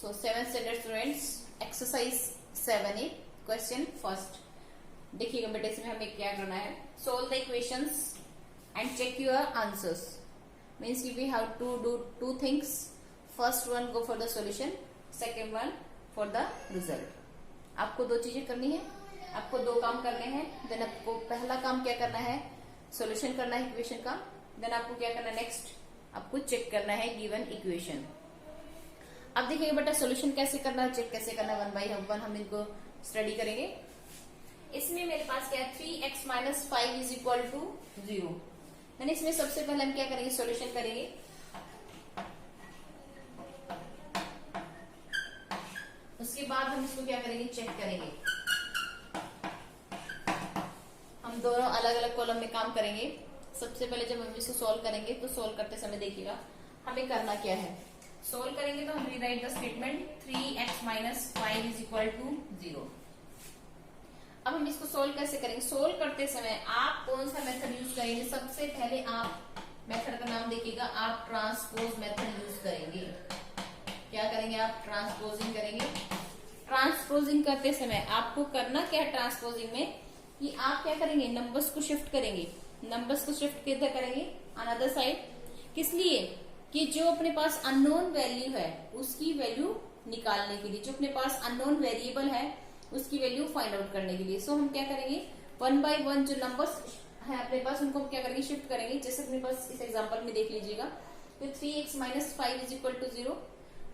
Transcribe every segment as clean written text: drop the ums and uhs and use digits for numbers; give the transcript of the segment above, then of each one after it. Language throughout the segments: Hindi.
So 7th standard students, exercise 7A, question first. देखिएगा बेटे, इसमें हमें क्या करना है, solve the equations and check your answers. Means we have to do two things. First one go for the solution, second one for the result. आपको दो चीजें करनी है, आपको दो काम करने हैं. देन आपको पहला काम क्या करना है, सोल्यूशन करना है इक्वेशन का. देन आपको क्या करना है, नेक्स्ट आपको चेक करना है गिवन इक्वेशन. अब देखिएगा बेटा, सोल्यूशन कैसे करना है, चेक कैसे करना है, वन बाई वन हम इनको स्टडी करेंगे. इसमें मेरे पास क्या है, 3x minus 5 is equal to 0. यानी इसमें सबसे पहले हम क्या करेंगे, सोल्यूशन करेंगे. उसके बाद हम इसको क्या करेंगे, चेक करेंगे. हम दोनों अलग अलग कॉलम में काम करेंगे. सबसे पहले जब हम इसको सॉल्व करेंगे तो सॉल्व करते समय देखिएगा हमें करना क्या है. सोल्व करेंगे तो हम rewrite the statement 3x minus 5 is equal to 0. अब हम इसको सोल्व कैसे करेंगे, सोल्व करते समय आप कौन सा मेथड यूज करेंगे. सबसे पहले आप मेथड का नाम देखिएगा, आप ट्रांसपोज मेथड यूज करेंगे. क्या करेंगे, आप ट्रांसपोजिंग करेंगे. ट्रांसपोजिंग करते समय आपको करना क्या है ट्रांसपोजिंग में, कि आप क्या करेंगे, नंबर्स को शिफ्ट करेंगे. नंबर्स को शिफ्ट किधर करेंगे, अनदर साइड. किस लिए, कि जो अपने पास अननोन वैल्यू है उसकी वैल्यू निकालने के लिए, जो अपने पास अननोन वेरिएबल है उसकी वैल्यू फाइंड आउट करने के लिए. सो हम क्या करेंगे, वन बाय वन जो नंबर्स है अपने पास उनको हम क्या करेंगे, शिफ्ट करेंगे. जैसे अपने पास इस एग्जांपल में देख लीजिएगा, तो 3x minus 5 is equal to 0.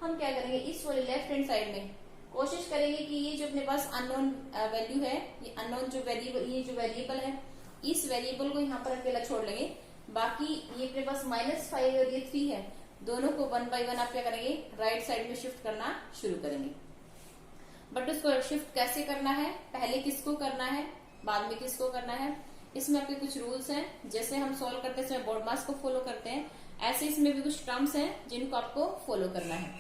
हम क्या करेंगे, इस वाले लेफ्ट हैंड साइड में कोशिश करेंगे कि ये जो अपने पास अननोन वैल्यू है, ये अननोन जो वेरिएबल, ये जो वेरिएबल है, इस वेरिएबल को यहाँ पर अकेला छोड़ लेंगे. बाकी ये अपने पास -5 और ये 3 है, दोनों को वन बाय वन आप क्या करेंगे, राइट साइड में शिफ्ट करना शुरू करेंगे. बट उसको शिफ्ट कैसे करना है, पहले किसको करना है, बाद में किसको करना है, इसमें आपके कुछ रूल्स हैं. जैसे हम सॉल्व करते समय बोर्ड मास को फॉलो करते हैं, ऐसे इसमें भी कुछ टर्म्स हैं जिनको आपको फॉलो करना है.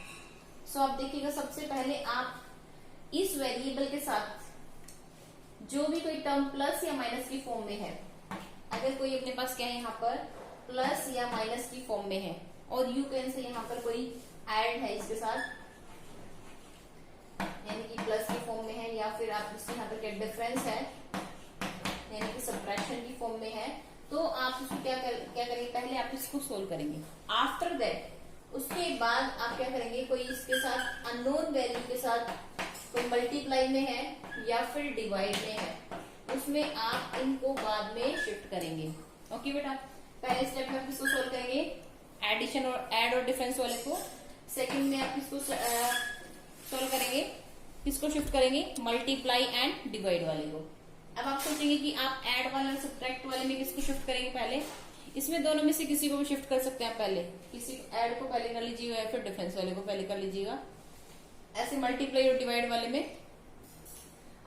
सो आप देखिएगा, सबसे पहले आप इस वेरिएबल के साथ जो भी कोई टर्म प्लस या माइनस की फॉर्म में है, अगर कोई अपने पास क्या है यहाँ पर प्लस या माइनस की फॉर्म में है और यू कैन से यहाँ पर कोई ऐड है इसके साथ, यानी कि प्लस की फॉर्म में है, या फिर आप इससे यहाँ पर क्या डिफरेंस है यानी कि सब्ट्रैक्शन की फॉर्म में है, तो आप इसको क्या करेंगे, पहले आप इसको सोल्व करेंगे. आफ्टर दैट उसके बाद आप क्या करेंगे, कोई इसके साथ अननोन वैल्यू के साथ कोई मल्टीप्लाई में है या फिर डिवाइड में है, उसमें आप इनको बाद में शिफ्ट करेंगे. ओके बेटा, पहले स्टेप में आप इसको सोल्व करेंगे एडिशन और ऐड और डिफरेंस वाले को. सेकंड में आप इसको सोल्व करेंगे, किसको शिफ्ट करेंगे, मल्टीप्लाई एंड डिवाइड वाले को. अब आप सोचेंगे कि आप ऐड वाले और सब्ट्रैक्ट वाले में किसको शिफ्ट करेंगे, पहले इसमें दोनों में से किसी को भी शिफ्ट कर सकते हैं. पहले किसी ऐड को पहले कर लीजिएगा या फिर डिफरेंस वाले को पहले कर लीजिएगा. ऐसे मल्टीप्लाई और डिवाइड वाले में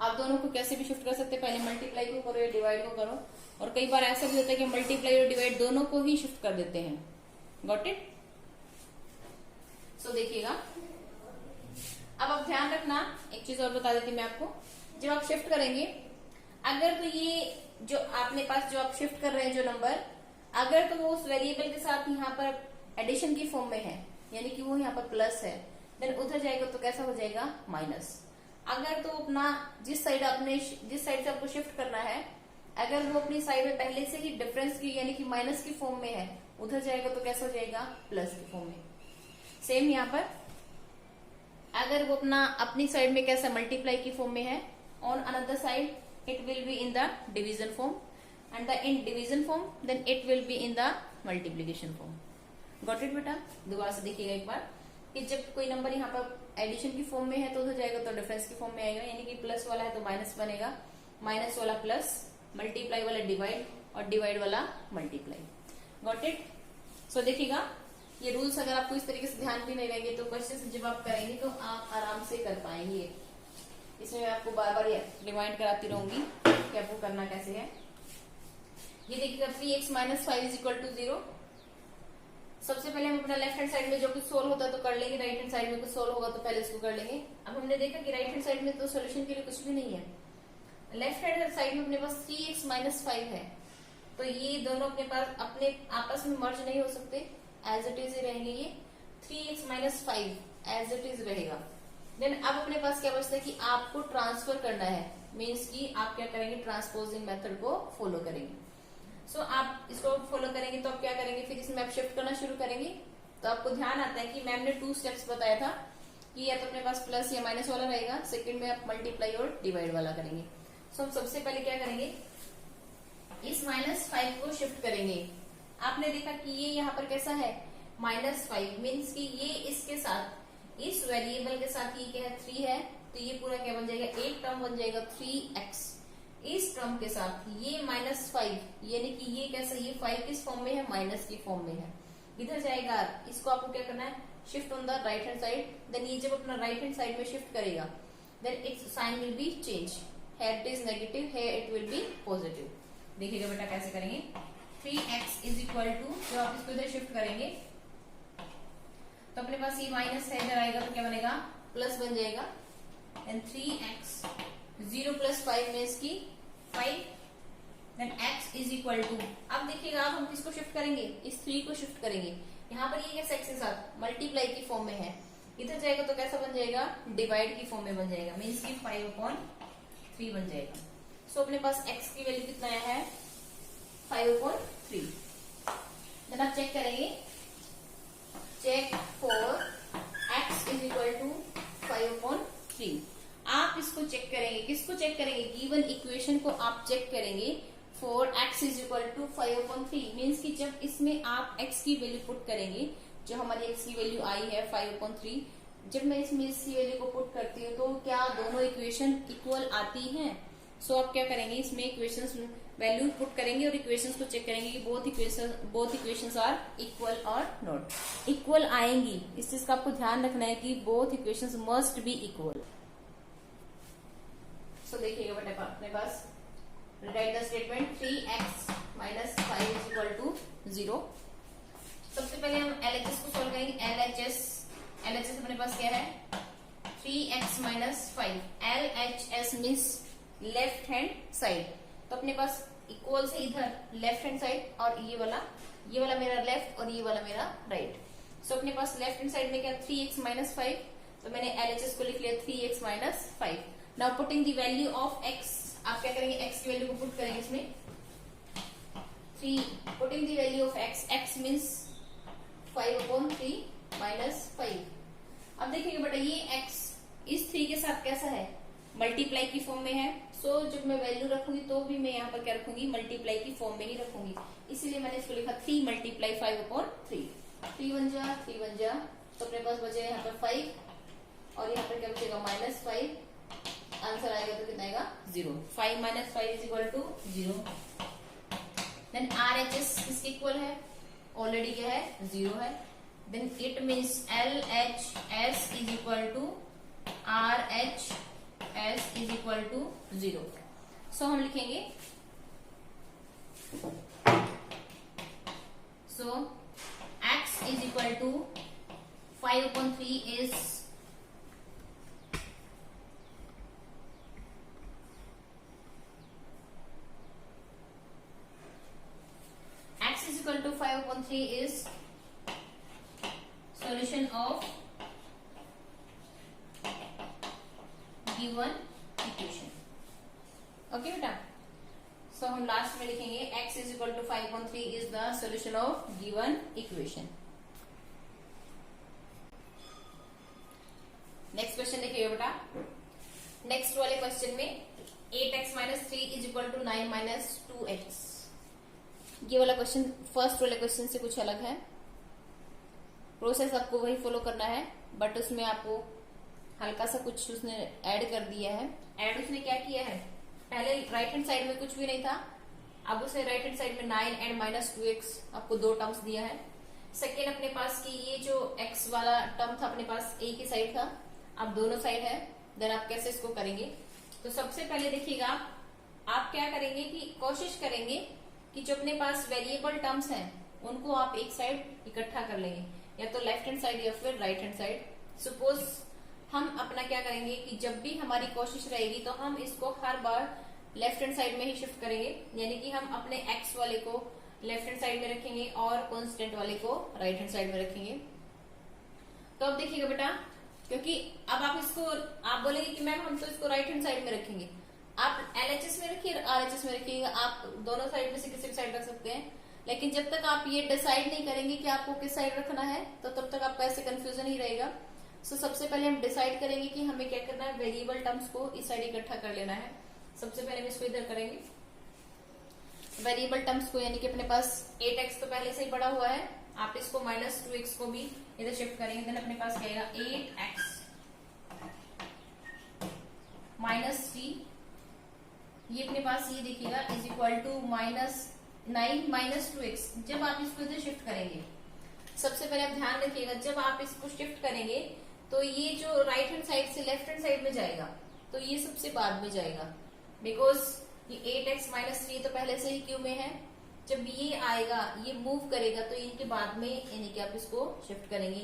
आप दोनों को कैसे भी शिफ्ट कर सकते हैं, पहले मल्टीप्लाई को करो या डिवाइड को करो. और कई बार ऐसा भी होता है कि मल्टीप्लाई और डिवाइड दोनों को ही शिफ्ट कर देते हैं. Got it. सो देखिएगा, अब आप ध्यान रखना, एक चीज और बता देती हूँ मैं आपको. जब आप शिफ्ट करेंगे, अगर तो ये जो आपने पास जो आप शिफ्ट कर रहे हैं जो नंबर, अगर तो वो उस वेरिएबल के साथ यहाँ पर एडिशन की फॉर्म में है, यानी कि वो यहाँ पर प्लस है, देन उधर जाएगा तो कैसा हो जाएगा, माइनस. अगर तो अपना जिस साइड से आपको शिफ्ट करना है, अगर वो अपनी साइड में पहले से ही डिफरेंस की यानी कि माइनस की फॉर्म में है, उधर जाएगा तो कैसा हो जाएगा, प्लस की फॉर्म में. सेम यहाँ पर अगर वो अपनी साइड में कैसा मल्टीप्लाई की फॉर्म में है, on another side it will be in the division form, and the in division form then it will be in the multiplication form. Got it बेटा. दोबारा से देखिएगा एक बार, कि जब कोई नंबर यहाँ पर एडिशन की फॉर्म में है तो उधर जाएगा तो डिफरेंस की फॉर्म में आएगा, यानी कि प्लस वाला है तो माइनस बनेगा, माइनस वाला प्लस, मल्टीप्लाई वाला डिवाइड और डिवाइड वाला मल्टीप्लाई. Got it. सो देखिएगा, ये रूल्स अगर आपको इस तरीके से ध्यान भी नहीं रहेंगे तो क्वेश्चन जब आप करेंगे तो आप आराम से कर पाएंगे. इसमें मैं आपको बार बार रिमाइंड कराती रहूंगी कि आपको करना कैसे है. ये देखिएगा, 3x minus 5 is equal to 0. सबसे पहले हम अपना लेफ्ट हैंड साइड में जो कुछ सोल्व होता है तो कर लेंगे, राइट हैंड साइड में कुछ सोल्व होगा तो पहले इसको कर लेंगे. अब हमने देखा कि राइट हैंड साइड में तो सोल्यूशन के लिए कुछ भी नहीं है, लेफ्ट हैंड साइड में अपने पास 3x माइनस 5 है, तो ये दोनों अपने पास अपने आपस में मर्ज नहीं हो सकते, एज इट इज ही रहेंगे ये. 3x minus 5 as it is रहेगा। देन अब अपने पास क्या बचता है कि आपको ट्रांसफर करना है, मीन्स कि आप क्या करेंगे, ट्रांसपोजिंग मेथड को फॉलो करेंगे। सो आप इसको फॉलो करेंगे तो आप क्या करेंगे, फिर इसमें आप शिफ्ट करना शुरू करेंगे। तो आपको ध्यान आता है कि मैम ने 2 स्टेप्स बताया था कि या तो अपने पास प्लस या माइनस वाला रहेगा, सेकंड में आप मल्टीप्लाई और डिवाइड वाला करेंगे। सो हम सबसे पहले क्या करेंगे, इस -5 को शिफ्ट करेंगे। आपने देखा कि ये यहाँ पर कैसा है, -5, मीन्स कि ये इसके साथ, इस वेरिएबल के साथ ये क्या है, 3 है, तो ये पूरा क्या बन जाएगा, एक टर्म बन जाएगा 3x। इस टर्म के साथ ये -5, यानी कि ये कैसा, ये 5 किस फॉर्म में है, माइनस की फॉर्म में है, इधर जाएगा। इसको आपको क्या करना है, shift on the right hand side. Then ये जब अपना राइट हैंड साइड में शिफ्ट करेगा, then its sign will be change, here it is negative, here it will be positive. देखिएगा बेटा कैसे करेंगे, 3x इज इक्वल टू, जब आप इसको इधर शिफ्ट करेंगे तो अपने पास ये माइनस है, इधर आएगा तो क्या बनेगा, प्लस बन जाएगा। देन 3x 0 प्लस 5 मीन्स की 5। Then x is equal to, अब देखिएगा अब हम किसको शिफ्ट करेंगे, इस 3 को शिफ्ट करेंगे। यहाँ पर ये कैसे x के साथ मल्टीप्लाई की फॉर्म में है, इधर जाएगा तो कैसा बन जाएगा, डिवाइड की फॉर्म में बन जाएगा, मीन्स की 5/3 बन जाएगा। सो अपने पास x की वैल्यू कितना आया है, 5/3। देन आप चेक करेंगे, check for x is equal to 5/3। आप इसको चेक करेंगे, किसको चेक करेंगे, गिवन इक्वेशन को आप चेक करेंगे for x is equal to 5/3। Means कि जब इसमें आप x की वैल्यू पुट करेंगे, जो हमारी x की वैल्यू आई है 5/3, जब मैं इसमें इसकी वैल्यू को पुट करती हूँ तो क्या दोनों इक्वेशन इक्वल आती हैं। सो आप क्या करेंगे, इसमें इक्वेशंस वैल्यू पुट करेंगे और इक्वेशंस को चेक करेंगे कि बोथ इक्वेशंस आर इक्वल और नॉट इक्वल आएंगी। इस चीज का आपको ध्यान रखना है कि both equations must be equal. So देखिएगा बेटा अपने पास, right the statement 3x minus 5 is equal to 0। सबसे पहले हम LHS को सोल्व करेंगे। LHS अपने पास क्या है, 3x minus 5। LHS means left hand side, तो अपने पास इक्वल से इधर लेफ्ट हैंड साइड, और ये वाला मेरा लेफ्ट और ये वाला मेरा राइट। सो अपने पास लेफ्ट हैंड साइड में क्या, 3x माइनस 5, तो मैंने LHS को लिख लिया 3x minus 5। Now putting the value of x, आप क्या करेंगे, x की वैल्यू को पुट करेंगे इसमें, 3 putting the value of x means 5/3 minus 5। अब देखिएगा बेटा ये x इस 3 के साथ कैसा है, मल्टीप्लाई की फॉर्म में है। सो जब मैं वैल्यू रखूंगी तो भी मैं यहाँ पर क्या रखूंगी, मल्टीप्लाई की फॉर्म में ही रखूंगी, इसीलिए मैंने इसको लिखा 3 मल्टीप्लाई 5/3। 3 बन जा, तो अपने पास बचेगा यहाँ पर 5 और यहाँ पर क्या बचेगा, -5। आंसर आएगा तो कितना आएगा, 0। 5 minus 5 is equal to 0। Then RHS किसके इक्वल है, ऑलरेडी क्या है, 0 है। Then it means LHS is equal to RHS is equal to 0। So हम लिखेंगे, so x is equal to 5/3 is x is equal to 5/3 is solution of given equation। Okay बेटा, सो हम लास्ट में लिखेंगे x is equal to 5/3 is the solution of given equation। Next question देखिए बेटा, नेक्स्ट वाले क्वेश्चन में 8x minus 3 is equal to 9 minus 2x। ये वाला क्वेश्चन फर्स्ट वाले क्वेश्चन से कुछ अलग है, प्रोसेस आपको वही फॉलो करना है, बट उसमें आपको हल्का सा कुछ उसने ऐड कर दिया है। ऐड उसने क्या किया है, पहले राइट हैंड साइड में कुछ भी नहीं था, अब उसने राइट हैंड साइड में 9 एंड माइनस 2x आपको 2 टर्म्स दिया है। सेकेंड अपने पास की ये जो x वाला टर्म था अपने पास एक ही साइड था, अब दोनों साइड है। देन आप कैसे इसको करेंगे, तो सबसे पहले देखिएगा आप क्या करेंगे कि कोशिश करेंगे कि जो अपने पास वेरिएबल टर्म्स हैं उनको आप एक साइड इकट्ठा कर लेंगे, या तो लेफ्ट हैंड साइड या फिर राइट हैंड साइड। सपोज हम अपना क्या करेंगे कि जब भी हमारी कोशिश रहेगी तो हम इसको हर बार लेफ्ट हैंड साइड में ही शिफ्ट करेंगे, यानी कि हम अपने x वाले को लेफ्ट हैंड साइड में रखेंगे और कांस्टेंट वाले को राइट हैंड साइड में रखेंगे। तो अब देखिएगा बेटा, क्योंकि अब आप बोलेंगे कि मैम हम तो इसको राइट हैंड साइड में रखेंगे। आप LHS में रखिए, RHS में रखिएगा, आप दोनों साइड में से किसी भी साइड रख सकते हैं। लेकिन जब तक आप ये डिसाइड नहीं करेंगे कि आपको किस साइड रखना है, तो तब तक आपका ऐसे कंफ्यूजन ही रहेगा। सो सबसे पहले हम डिसाइड करेंगे कि हमें क्या करना है, वेरिएबल टर्म्स को इस साइड इकट्ठा कर लेना है। सबसे पहले हम इसको इधर करेंगे, वेरिएबल टर्म्स को, यानी कि अपने पास 8x तो पहले से ही पड़ा हुआ है, आप इसको -2x को भी इधर शिफ्ट करेंगे, देन अपने पास क्या आएगा 8x -3, ये अपने पास ये देखिएगा इज इक्वल टू -9 -2x। जब आप इसको इधर शिफ्ट करेंगे, सबसे पहले आप ध्यान रखिएगा, जब आप इसको शिफ्ट करेंगे तो ये जो राइट हैंड साइड से लेफ्ट हैंड साइड में जाएगा, तो ये सबसे बाद में जाएगा, बिकॉज ये 8x -3 तो पहले से ही क्यू में है। जब ये आएगा, ये मूव करेगा, तो इनके बाद में, यानी कि आप इसको शिफ्ट करेंगे,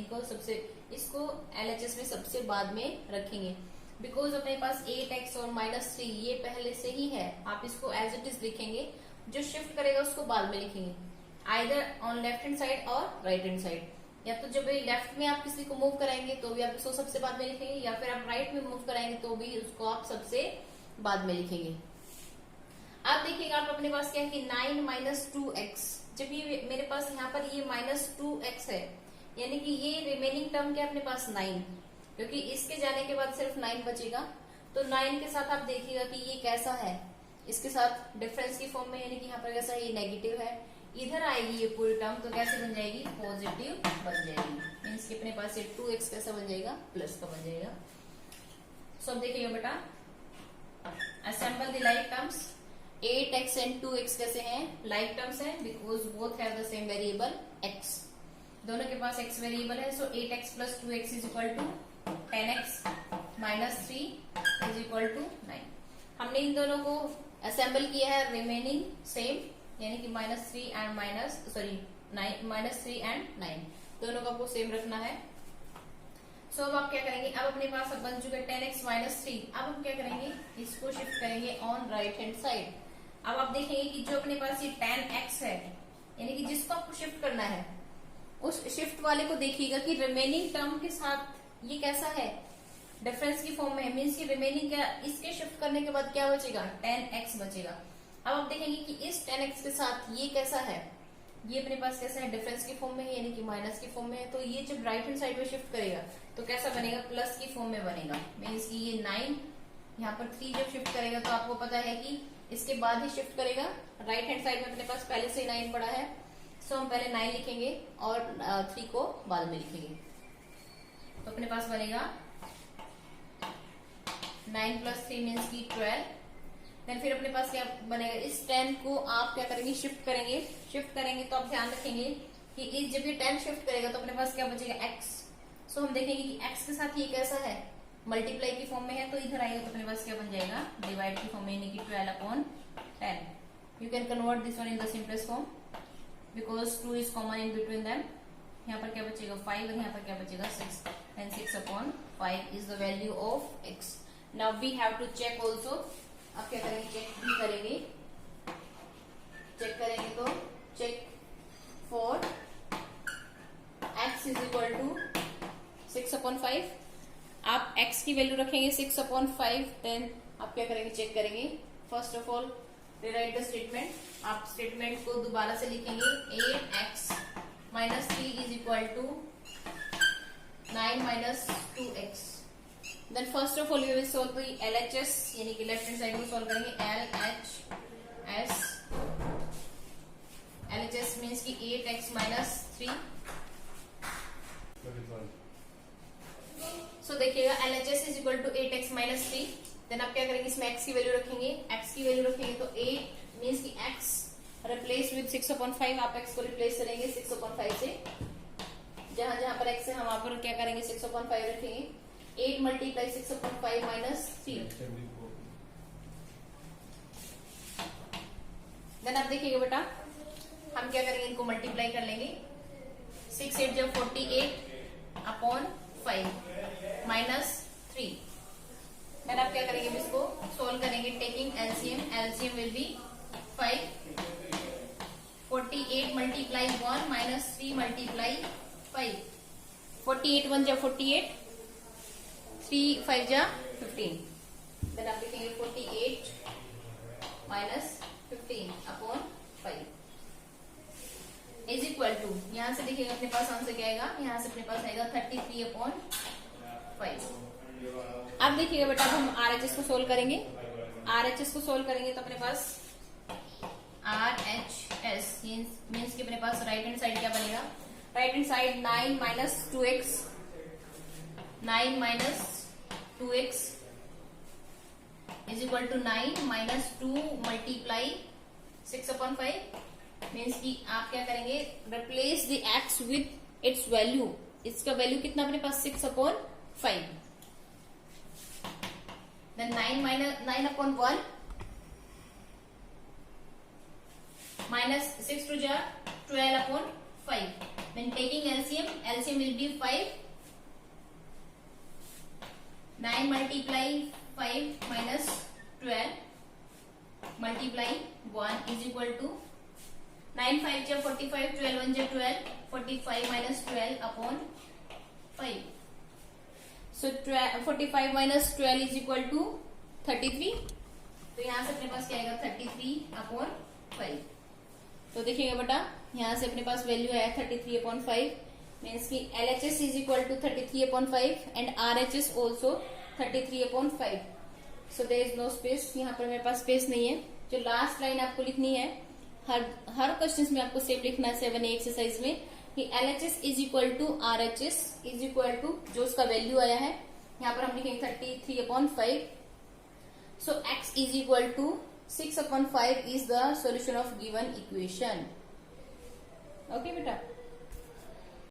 इसको LHS में सबसे बाद में रखेंगे, बिकॉज अपने पास 8x और -3 ये पहले से ही है। आप इसको एज इट इज लिखेंगे, जो शिफ्ट करेगा उसको बाद में लिखेंगे, either on left hand side और राइट हैंड साइड। या तो जब लेफ्ट में आप किसी को मूव कराएंगे तो भी आप इसको सबसे बाद में लिखेंगे, या फिर आप राइट में मूव कराएंगे तो भी उसको आप सबसे बाद में लिखेंगे। अब देखिएगा, आप अपने पास क्या है कि 9 -2x, जब ये मेरे पास यहाँ पर ये -2x है, यानी कि ये रिमेनिंग टर्म क्या अपने पास 9, क्योंकि इसके जाने के बाद सिर्फ 9 बचेगा। तो 9 के साथ आप देखिएगा कि ये कैसा है, इसके साथ डिफरेंस की फॉर्म में, यानी कि यहाँ पर कैसा है, ये नेगेटिव है, इधर आएगी ये पूरी टर्म, तो कैसे बन जाएगी, पॉजिटिव बन जाएगी। मीन्स कि अपने पास ये 2x कैसा बन जाएगा, प्लस का बन जाएगा। सो अब देखिएगा बेटा, assemble the like terms. 8x and 2x कैसे हैं, लाइक टर्म्स हैं, because both have the same variable x। दोनों के पास x वेरिएबल है, so 8x + 2x is equal to 10x -3 is equal to 9। हमने इन दोनों को असेंबल किया है, रिमेनिंग सेम, यानी कि -3 एंड 9 दोनों का आपको सेम रखना है। सो अब आप क्या करेंगे, अब अपने पास अब बन चुके 10x -3। अब हम क्या करेंगे, इसको शिफ्ट करेंगे ऑन राइट हैंड साइड। अब आप देखेंगे कि जो अपने पास ये 10x है, यानी कि जिसको आपको शिफ्ट करना है, उस शिफ्ट वाले को देखिएगा कि रिमेनिंग टर्म के साथ ये कैसा है, डिफरेंस की फॉर्म में है। मीन्स की रिमेनिंग क्या, इसके शिफ्ट करने के बाद क्या बचेगा, 10x बचेगा। अब आप देखेंगे कि इस 10x के साथ ये कैसा है, ये अपने पास कैसा है, डिफरेंस की फॉर्म में है, यानी कि माइनस की फॉर्म में है। तो ये जब राइट हैंड साइड में शिफ्ट करेगा तो कैसा बनेगा, प्लस की फॉर्म में बनेगा। मीन्स की ये 9 यहाँ पर 3 जब शिफ्ट करेगा, तो आपको पता है कि इसके बाद ही शिफ्ट करेगा। राइट हैंड साइड में अपने पास पहले से ही 9 पड़ा है, सो हम पहले 9 लिखेंगे और 3 को बाद में लिखेंगे। तो अपने पास बनेगा 9 + 3 मीन्स की 12। देन फिर अपने पास क्या बनेगा, इस 10 को आप क्या करेंगे, शिफ्ट करेंगे। तो आप ध्यान रखेंगे कि जब ये 10 शिफ्ट करेगा तो अपने पास क्या बचेगा, x। सो हम देखेंगे कि x के साथ ये कैसा है, मल्टीप्लाई की फॉर्म में है, तो इधर आएगा तो अपने पास क्या बन जाएगा, डिवाइड की फॉर्म में, यानी कि 12/10। You can convert this one in the simplest form, because 2 is common in between them. यहाँ पर क्या बचेगा 5 और यहाँ पर क्या बचेगा 6, and 6/5 is the value of x। Now we have to check also. अब क्या करेंगे, चेक भी करेंगे। तो check for x is equal to 6/5। आप x की वैल्यू रखेंगे 6/5, देन आप क्या करेंगे, चेक करेंगे। First of all rewrite the statement. आप स्टेटमेंट को दोबारा से लिखेंगे, 8x -3 is equal to 9 - 2x। Then first of all we will solve the LHS, यानी कि लेफ्ट हैंड साइड में सॉल्व करेंगे। LHS मीन्स की 8x -3। सो देखिएगा LHS is equal to 8x -3। Then आप क्या करेंगे, इसमें x की वैल्यू रखेंगे। x की वैल्यू रखेंगे तो 8 मीन्स की x रिप्लेस विद 6/5। आप x को रिप्लेस करेंगे 6/5 से, जहां जहां पर x है हम वहां पर क्या करेंगे 6/5 रखेंगे। 8 × 6/5 - 3। देन आप देखिएगा बेटा, हम क्या करेंगे, इनको मल्टीप्लाई कर लेंगे। 6 8 जब 48/5 -3। देन आप क्या करेंगे, इसको सोल्व करेंगे taking LCM. LCM will be 5। 48 × 1 -3 × 5 48 1 जा 48, 3 5 जा 15। देन आप लिखेंगे 48 minus 15 upon 5 is equal to, यहां से देखिएगा अपने पास आंसर क्या आएगा, यहां से अपने पास आएगा 33 अपॉन 5। अब देखिएगा बेटा, अब हम RHS को सोल्व करेंगे। RHS को सोल्व करेंगे तो अपने पास RHS मीन्स कि अपने पास राइट हैंड साइड क्या बनेगा, right hand side 9 minus 2x, 9 minus 2x is equal to 9 minus 2 multiply 6 upon 5 means कि आप क्या करेंगे, replace the x with its value. इसका वैल्यू कितना अपने पास 6 upon 5। Then 9 upon 1 minus 6 two जा 12 upon 5। Then taking LCM will be 5, 9 multiply 5 minus 12 multiply 1 is equal to 9 5 जा 45, 12 1 जा 12, 45 minus 12 upon 5। So 45 minus 12 is equal to 33। तो यहां से अपने पास क्या आएगा 33 अपॉन 5। तो देखिएगा बेटा, यहां से अपने पास वैल्यू आया 33 अपॉन 5 मीन्स कि LHS is equal to 33 upon 5 and RHS also 33 upon 5। So there is no space, यहाँ पर मेरे पास स्पेस नहीं है। जो लास्ट लाइन आपको लिखनी है, हर क्वेश्चन में आपको सेम लिखना है 7A एक्सरसाइज में कि LHS is equal to RHS is equal to जो उसका वैल्यू आया है, यहाँ पर हम लिखेंगे 33 upon 5। So x is equal to 6 upon 5 is the solution of given equation. Okay बेटा।